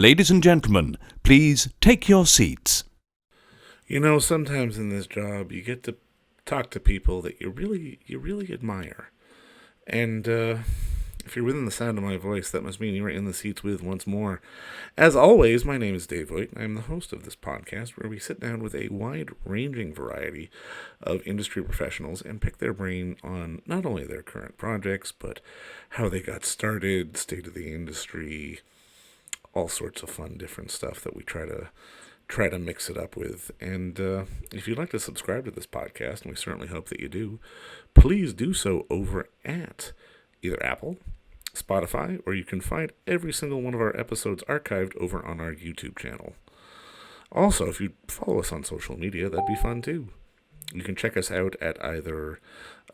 Ladies and gentlemen, please take your seats. You know, sometimes in this job, you get to talk to people that you really admire. And if you're within the sound of my voice, that must mean you are in the seats with once more. As always, my name is Dave Voigt, and I'm the host of this podcast where we sit down with a wide-ranging variety of industry professionals and pick their brain on not only their current projects, but how they got started, state of the industry, all sorts of fun, different stuff that we try to mix it up with. And if you'd like to subscribe to this podcast, and we certainly hope that you do, please do so over at either Apple, Spotify, or you can find every single one of our episodes archived over on our YouTube channel. Also, if you follow us on social media, that'd be fun too. You can check us out at either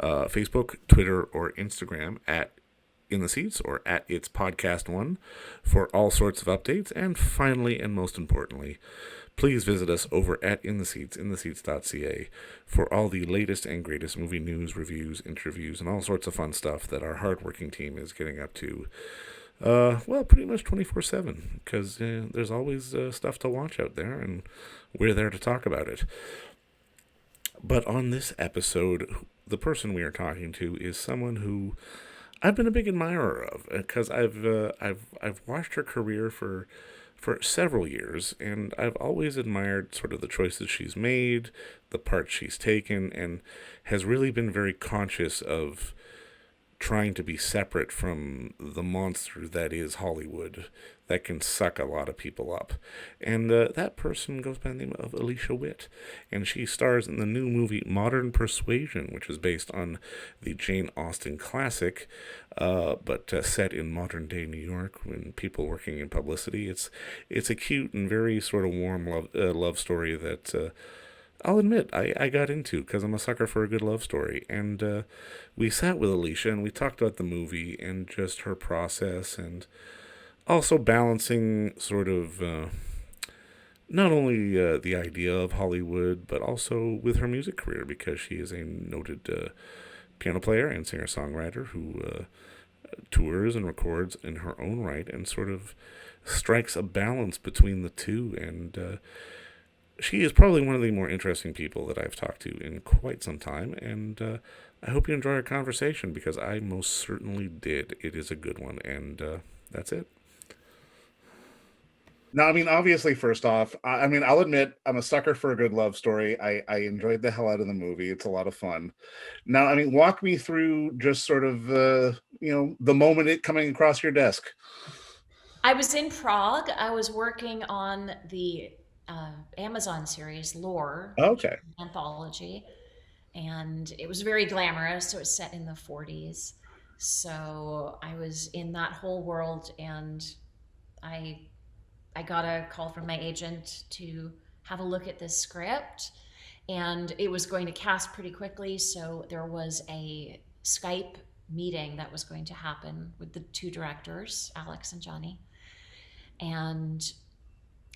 Facebook, Twitter, or Instagram at In the Seats or at It's Podcast One for all sorts of updates. And finally, and most importantly, please visit us over at In the Seats, intheseats.ca, for all the latest and greatest movie news, reviews, interviews, and all sorts of fun stuff that our hardworking team is getting up to. Pretty much 24/7, because there's always stuff to watch out there, and we're there to talk about it. But on this episode, the person we are talking to is someone who I've been a big admirer of, because I've watched her career for several years, and I've always admired sort of the choices she's made, the parts she's taken, and has really been very conscious of trying to be separate from the monster that is Hollywood that can suck a lot of people up. And that person goes by the name of Alicia Witt, and she stars in the new movie Modern Persuasion, which is based on the Jane Austen classic, but set in modern-day New York when people working in publicity. It's a cute and very sort of warm love story that I'll admit I got into, because I'm a sucker for a good love story. And we sat with Alicia and we talked about the movie and just her process, and also balancing sort of not only the idea of Hollywood, but also with her music career, because she is a noted piano player and singer-songwriter who tours and records in her own right and sort of strikes a balance between the two. And she is probably one of the more interesting people that I've talked to in quite some time, and I hope you enjoy our conversation, because I most certainly did. It is a good one, and that's it. Now, I mean, obviously, first off, I'll admit I'm a sucker for a good love story. I enjoyed the hell out of the movie. It's a lot of fun. Now, I mean, walk me through just sort of, the moment it coming across your desk. I was in Prague. I was working on the Amazon series Lore, which is Okay. an anthology, and it was very glamorous. So it was set in the 40s. So I was in that whole world, and I I got a call from my agent to have a look at this script, and it was going to cast pretty quickly. So there was a Skype meeting that was going to happen with the two directors, Alex and Johnny, and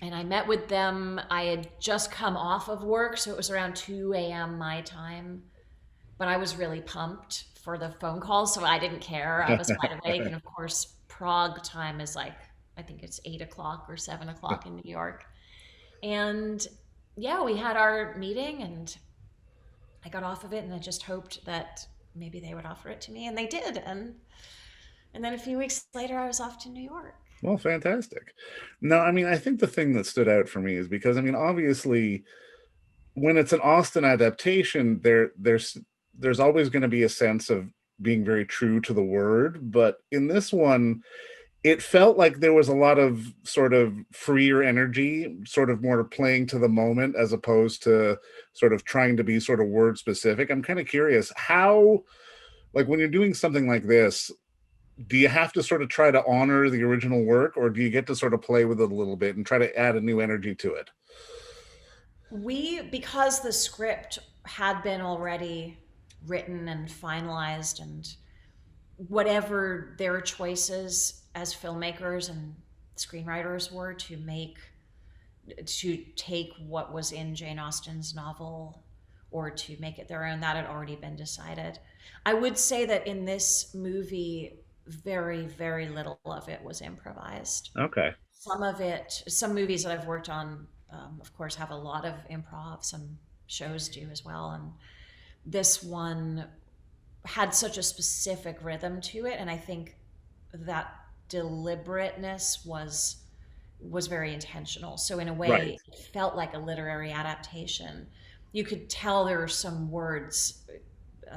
I met with them. I had just come off of work, so it was around 2 a.m. my time, but I was really pumped for the phone call, so I didn't care. I was wide awake, and of course, Prague time is like, I think it's 8 o'clock or 7 o'clock in New York. And yeah, we had our meeting, and I got off of it, and I just hoped that maybe they would offer it to me, and they did. And then a few weeks later, I was off to New York. Well, fantastic. No, I mean, I think the thing that stood out for me is because, I mean, obviously, when it's an Austen adaptation, there's always going to be a sense of being very true to the word. But in this one, it felt like there was a lot of sort of freer energy, sort of more playing to the moment as opposed to sort of trying to be sort of word specific. I'm kind of curious how, like, when you're doing something like this, do you have to sort of try to honor the original work, or do you get to sort of play with it a little bit and try to add a new energy to it? Because the script had been already written and finalized, and whatever their choices as filmmakers and screenwriters were to take what was in Jane Austen's novel or to make it their own, that had already been decided. I would say that in this movie, very, very little of it was improvised. Okay. Some of it, some movies that I've worked on, of course, have a lot of improv. Some shows do as well. And this one had such a specific rhythm to it. And I think that deliberateness was very intentional. So in a Right. way, it felt like a literary adaptation. You could tell there were some words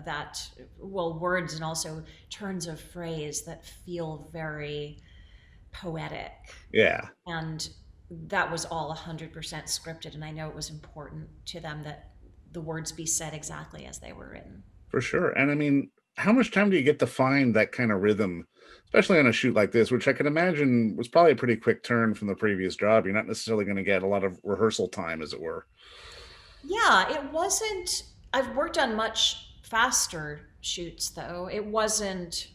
that, well, words and also turns of phrase that feel very poetic. Yeah, And that was all 100% scripted. And I know it was important to them that the words be said exactly as they were written. for sure. And I mean, how much time do you get to find that kind of rhythm, especially on a shoot like this, which I can imagine was probably a pretty quick turn from the previous job? You're not necessarily going to get a lot of rehearsal time, as it were. Yeah, it wasn't. I've worked on much faster shoots, though. It wasn't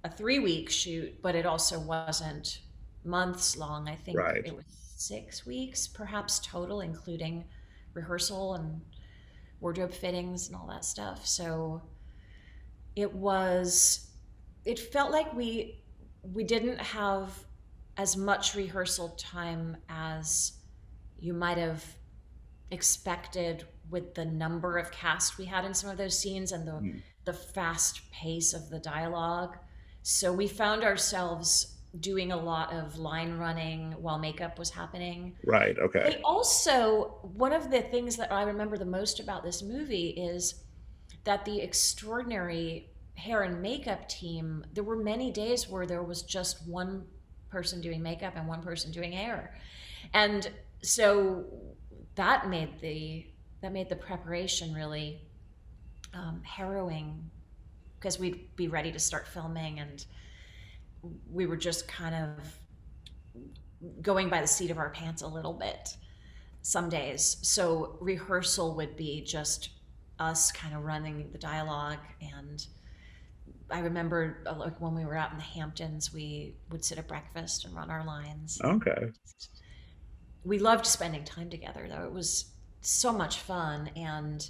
a 3 week shoot, but it also wasn't months long. I think Right. it was 6 weeks, perhaps total, including rehearsal and wardrobe fittings and all that stuff. So it was, it felt like we didn't have as much rehearsal time as you might have expected with the number of cast we had in some of those scenes and Mm. the fast pace of the dialogue. So we found ourselves doing a lot of line running while makeup was happening. Right. Okay. They also, one of the things that I remember the most about this movie is that the extraordinary hair and makeup team, there were many days where there was just one person doing makeup and one person doing hair. And so that made the preparation really harrowing because we'd be ready to start filming and we were just kind of going by the seat of our pants a little bit some days. So rehearsal would be just us kind of running the dialogue. And I remember like when we were out in the Hamptons, we would sit at breakfast and run our lines. And Okay. we loved spending time together, though. It was so much fun. And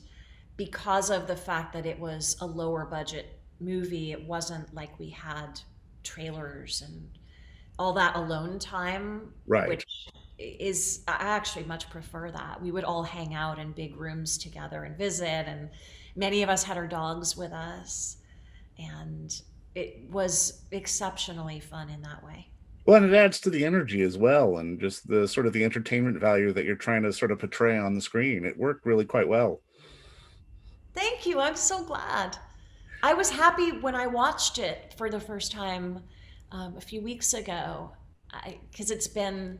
because of the fact that it was a lower budget movie, it wasn't like we had trailers and all that alone time, Right. which is, I actually much prefer that. We would all hang out in big rooms together and visit, and many of us had our dogs with us, and it was exceptionally fun in that way. Well, and it adds to the energy as well, and just the sort of the entertainment value that you're trying to sort of portray on the screen. It worked really quite well. Thank you. I'm so glad. I was happy when I watched it for the first time a few weeks ago, because it's been,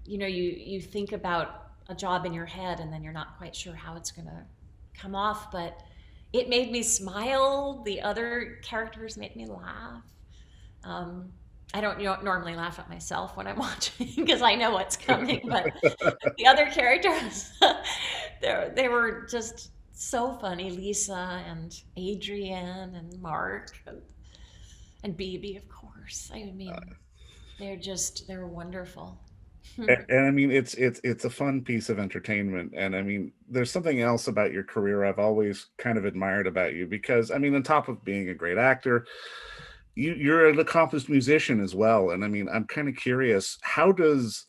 you think about a job in your head and then you're not quite sure how it's going to come off, but it made me smile. The other characters made me laugh. Um, I don't normally laugh at myself when I'm watching because I know what's coming, but the other characters, they were just so funny. Lisa and Adrian and Mark and BB, of course. I mean, they're wonderful. And I mean, it's a fun piece of entertainment. And I mean, there's something else about your career I've always kind of admired about you because I mean, on top of being a great actor, you're an accomplished musician as well. And I mean, I'm kind of curious, how does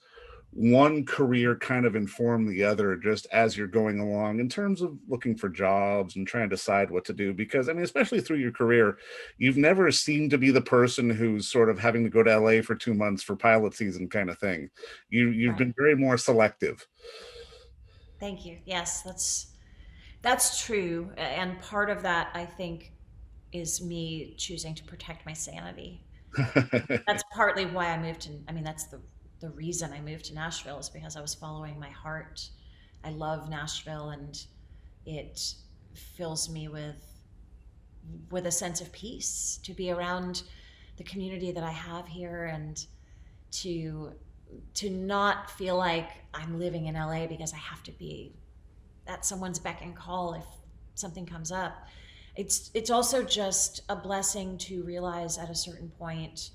one career kind of inform the other just as you're going along in terms of looking for jobs and trying to decide what to do? Because I mean, especially through your career, you've never seemed to be the person who's sort of having to go to LA for 2 months for pilot season kind of thing. You've Right. been very more selective. Thank you. Yes, that's true. And part of that, I think, is me choosing to protect my sanity. That's partly why I moved to, I mean, that's the reason I moved to Nashville is because I was following my heart. I love Nashville and it fills me with a sense of peace to be around the community that I have here and to to not feel like I'm living in LA because I have to be at someone's beck and call if something comes up. It's also just a blessing to realize at a certain point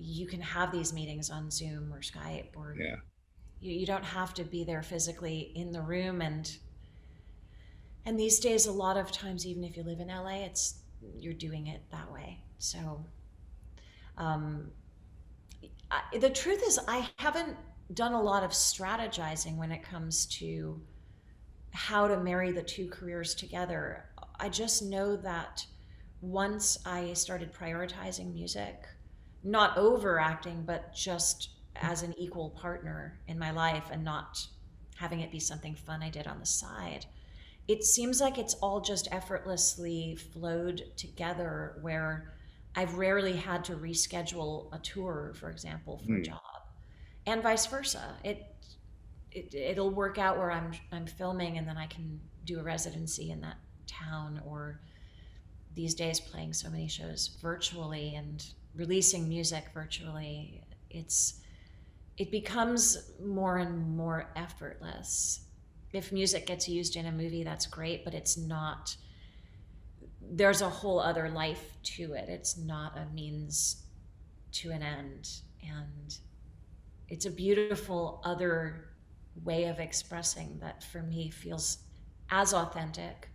you can have these meetings on Zoom or Skype or Yeah. you don't have to be there physically in the room and these days a lot of times even if you live in LA it's you're doing it that way. So Um, the truth is, I haven't done a lot of strategizing when it comes to how to marry the two careers together. I just know that once I started prioritizing music, not over acting, but just as an equal partner in my life and not having it be something fun I did on the side, it seems like it's all just effortlessly flowed together where I've rarely had to reschedule a tour, for example, for a Hmm. job, and vice versa. It'll work out where I'm filming and then I can do a residency in that town, or these days playing so many shows virtually and releasing music virtually. It becomes more and more effortless. If music gets used in a movie, that's great, but it's not, there's a whole other life to it. It's not a means to an end. And it's a beautiful other way of expressing that for me feels as authentic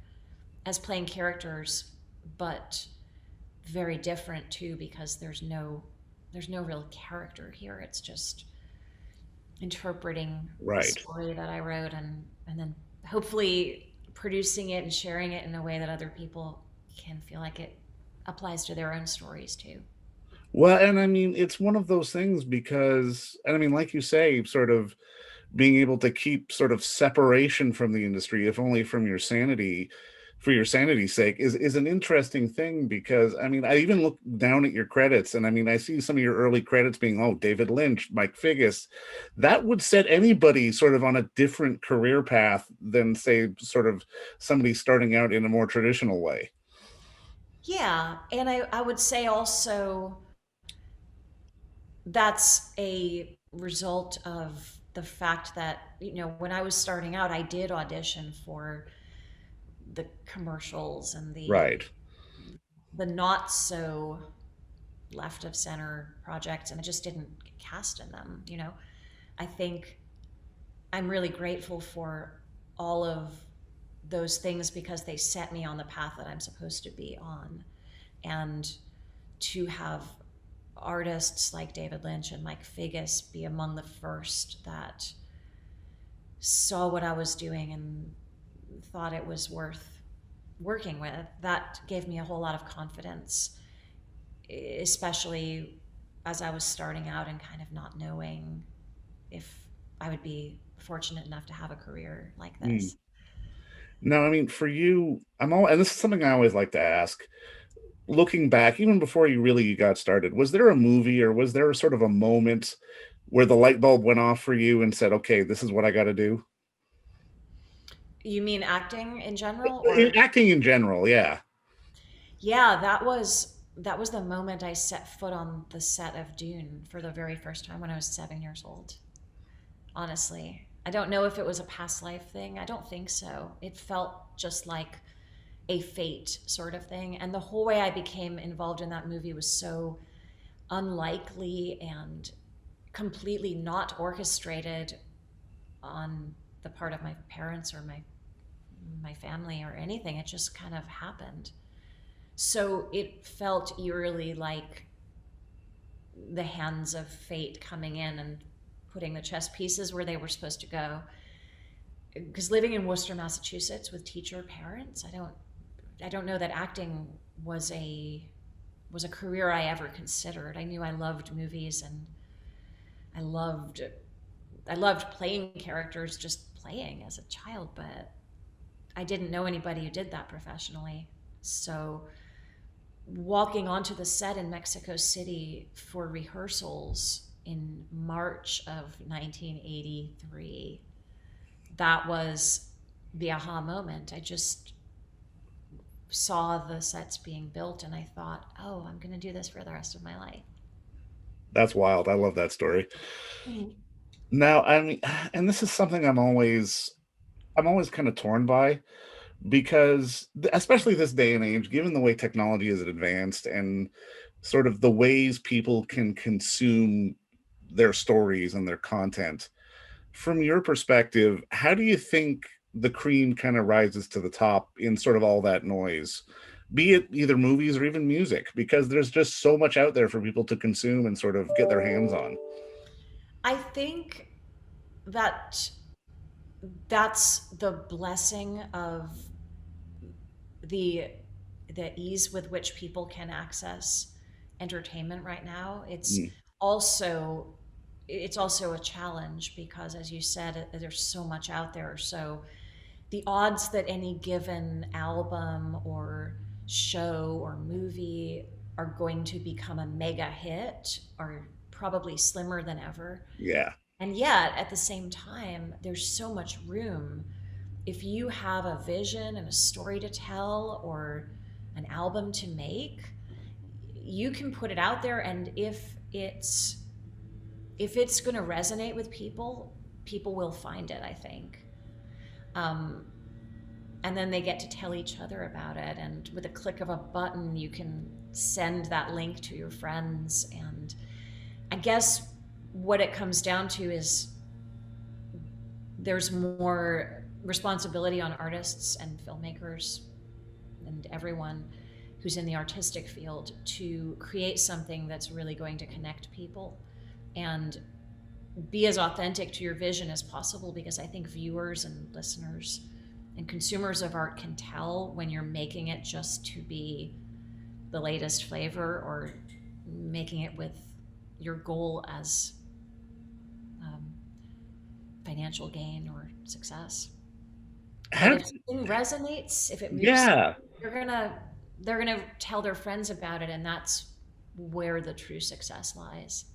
as playing characters, but very different too, because there's no real character here. It's just interpreting a Right. story that I wrote, and then hopefully producing it and sharing it in a way that other people can feel like it applies to their own stories too. Well, and I mean, it's one of those things because, and I mean, like you say, sort of being able to keep sort of separation from the industry, if only from your sanity, for your sanity's sake, is an interesting thing because I mean, I even look down at your credits, and I mean, I see some of your early credits being, oh, David Lynch, Mike Figgis. That would set anybody sort of on a different career path than, say, sort of somebody starting out in a more traditional way. Yeah, and I would say also that's a result of the fact that, when I was starting out, I did audition for the commercials and the Right. the not so left of center projects, and I just didn't get cast in them. I think I'm really grateful for all of those things because they set me on the path that I'm supposed to be on. And to have artists like David Lynch and Mike Figgis be among the first that saw what I was doing and thought it was worth working with, that gave me a whole lot of confidence, especially as I was starting out and kind of not knowing if I would be fortunate enough to have a career like Mm. this. Now, I mean, for you, and this is something I always like to ask. Looking back, even before you got started, was there a movie or was there sort of a moment where the light bulb went off for you and said, "Okay, this is what I got to do"? You mean acting in general, In or? acting in general, yeah. Yeah, that was the moment I set foot on the set of Dune for the very first time when I was 7 years old. Honestly, I don't know if it was a past life thing. I don't think so. It felt just like a fate sort of thing, and the whole way I became involved in that movie was so unlikely and completely not orchestrated on the part of my parents or my family or anything. It just kind of happened. So it felt eerily like the hands of fate coming in and putting the chess pieces where they were supposed to go. Because living in Worcester, Massachusetts, with teacher parents, I don't know that acting was a career I ever considered. I knew I loved movies, and I loved I loved playing characters, just playing as a child, but I didn't know anybody who did that professionally. So walking onto the set in Mexico City for rehearsals in March of 1983, that was the aha moment. I just saw the sets being built and I thought, oh, I'm going to do this for the rest of my life. That's wild. I love that story. Mhm. Now, I mean, and this is something I'm always kind of torn by because especially this day and age, given the way technology is advanced and sort of the ways people can consume their stories and their content. From your perspective, how do you think the cream kind of rises to the top in sort of all that noise? be it either movies or even music, because there's just so much out there for people to consume and sort of get their hands on. I think that that's the blessing of the the ease with which people can access entertainment right now. Mm, Also it's also a challenge because, as you said, there's so much out there. So the odds that any given album or show or movie are going to become a mega hit are probably slimmer than ever. yeah. And yet, at the same time, there's so much room. If you have a vision and a story to tell or an album to make, you can put it out there, and if it's going to resonate with people, people will find it, I think. Um, and then they get to tell each other about it, and with a click of a button you can send that link to your friends. And I guess what it comes down to is there's more responsibility on artists and filmmakers and everyone who's in the artistic field to create something that's really going to connect people and be as authentic to your vision as possible, because I think viewers and listeners and consumers of art can tell when you're making it just to be the latest flavor or making it with your goal as um, financial gain or success. But Have, if something resonates, if it moves, yeah. they're gonna they're gonna tell their friends about it, and that's where the true success lies.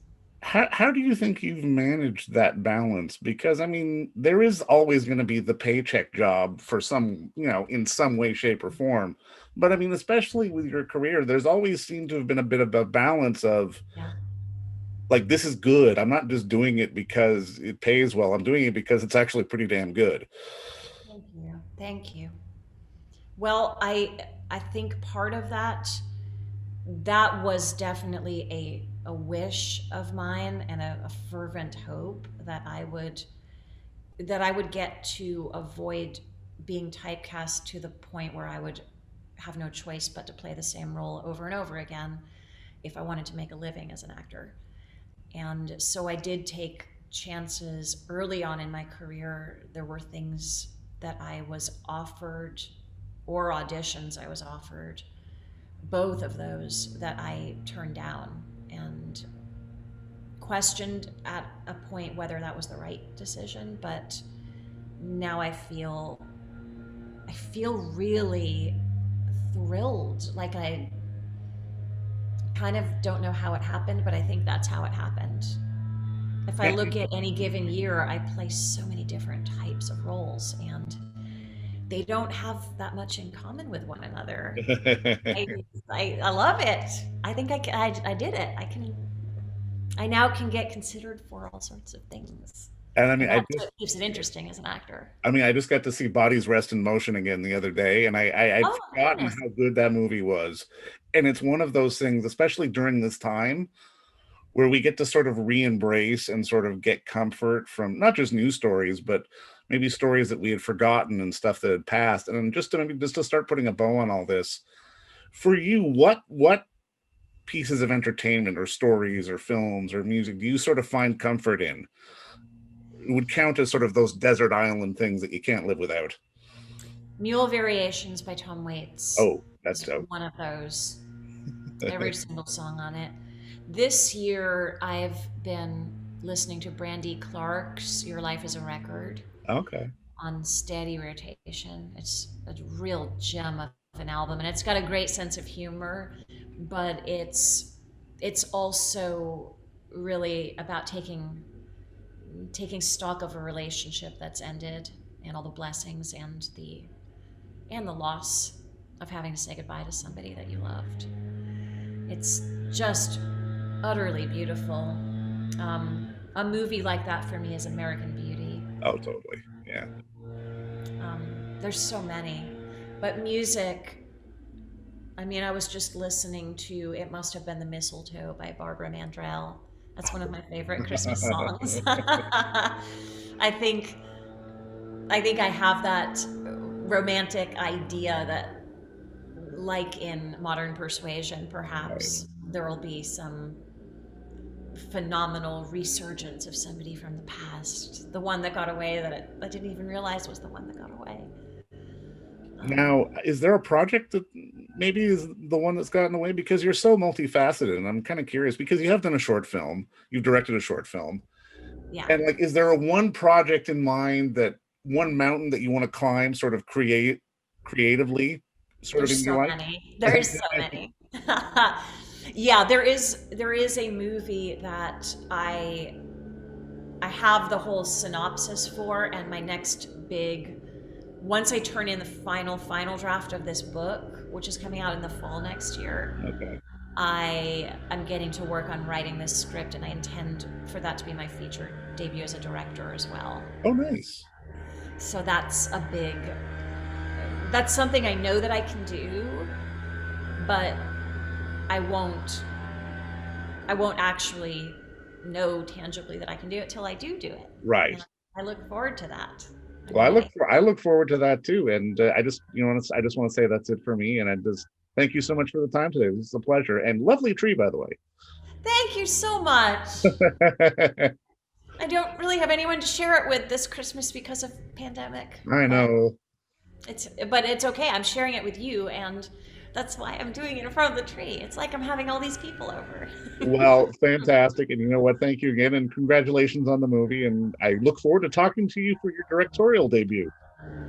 How do you think you've managed that balance? Because I mean, there is always going to be the paycheck job for some, in some way, shape, or form. But I mean, especially with your career, there's always seemed to have been a bit of a balance of Yeah. like, this is good. I'm not just doing it because it pays well. I'm doing it because it's actually pretty damn good. Thank you. Thank you. Well, I think part of that was definitely a wish of mine and a fervent hope that I would get to avoid being typecast to the point where I would have no choice but to play the same role over and over again if I wanted to make a living as an actor. And so I did take chances early on in my career. There were things that I was offered, or auditions I was offered, both of those that I turned down and questioned at a point whether that was the right decision. But now I feel really thrilled. Like, I kind of don't know how it happened, but I think that's how it happened. If I look at any given year, I play so many different types of roles, and they don't have that much in common with one another. I, I love it. I think I did it. I now can get considered for all sorts of things, And I mean, and that's what keeps it interesting as an actor. I just got to see Bodies Rest in Motion again the other day, and I'd Oh my forgotten goodness. how good that movie was. And it's one of those things, especially during this time, where we get to sort of re-embrace and sort of get comfort from not just news stories, but maybe stories that we had forgotten and stuff that had passed. And just to start putting a bow on all this, for you, what pieces of entertainment or stories or films or music do you sort of find comfort in? It would count as sort of those desert island things that you can't live without. Mule Variations by Tom Waits Oh, that's is dope. one of those. Every single song on it. This year, I've been listening to Brandy Clark's "Your Life Is a Record" Okay. on steady rotation. It's a real gem of an album, and it's got a great sense of humor, but it's also really about taking stock of a relationship that's ended, and all the blessings and the loss of having to say goodbye to somebody that you loved. It's just utterly beautiful. A movie like that for me is American Beauty. Oh, totally. Yeah. There's so many, but music. I mean, I was just listening to "It Must Have Been the Mistletoe" by Barbara Mandrell. That's one of my favorite Christmas songs. I think I think I have that romantic idea that like in Modern Persuasion, Right. perhaps there will be some phenomenal resurgence of somebody from the past, the one that got away that I didn't even realize was the one that got away. Now, is there a project that maybe is the one that's gotten away? Because you're so multifaceted, and I'm kind of curious because you have done a short film, you've directed a short film, Yeah. and like, is there a one project in mind, that one mountain that you want to climb, sort of creatively, sort of There's in so your life? many. There's so many. Yeah, there is a movie that I have the whole synopsis for, and my next big, once I turn in the final draft of this book, which is coming out in the fall next year, Okay. I am getting to work on writing this script, and I intend for that to be my feature debut as a director as well. Oh, nice. So that's something I know that I can do, but I won't I won't actually know tangibly that I can do it till I do it. Right. And I look forward to that. I'm Well, ready. I look forward to that too. And I just want to say that's it for me. And I just thank you so much for the time today. This is a pleasure, and lovely tree, by the way. Thank you so much. I don't really have anyone to share it with this Christmas because of pandemic, I but know. it's okay. I'm sharing it with you, and that's why I'm doing it in front of the tree. It's like I'm having all these people over. Well, fantastic. And you know what? Thank you again, and congratulations on the movie. And I look forward to talking to you for your directorial debut.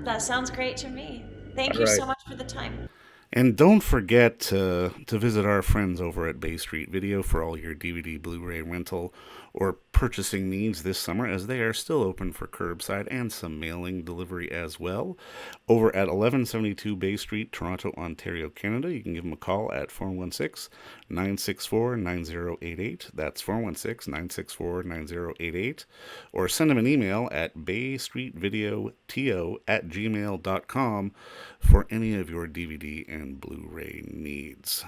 That sounds great to me. Thank All you right. so much for the time. And don't forget to visit our friends over at Bay Street Video for all your DVD, Blu-ray rental, or purchasing needs this summer, as they are still open for curbside and some mailing delivery as well. Over at 1172 Bay Street, Toronto, Ontario, Canada, you can give them a call at 416-964-9088. That's 416-964-9088. Or send them an email at baystreetvideoto@gmail.com for any of your DVD and Blu-ray needs.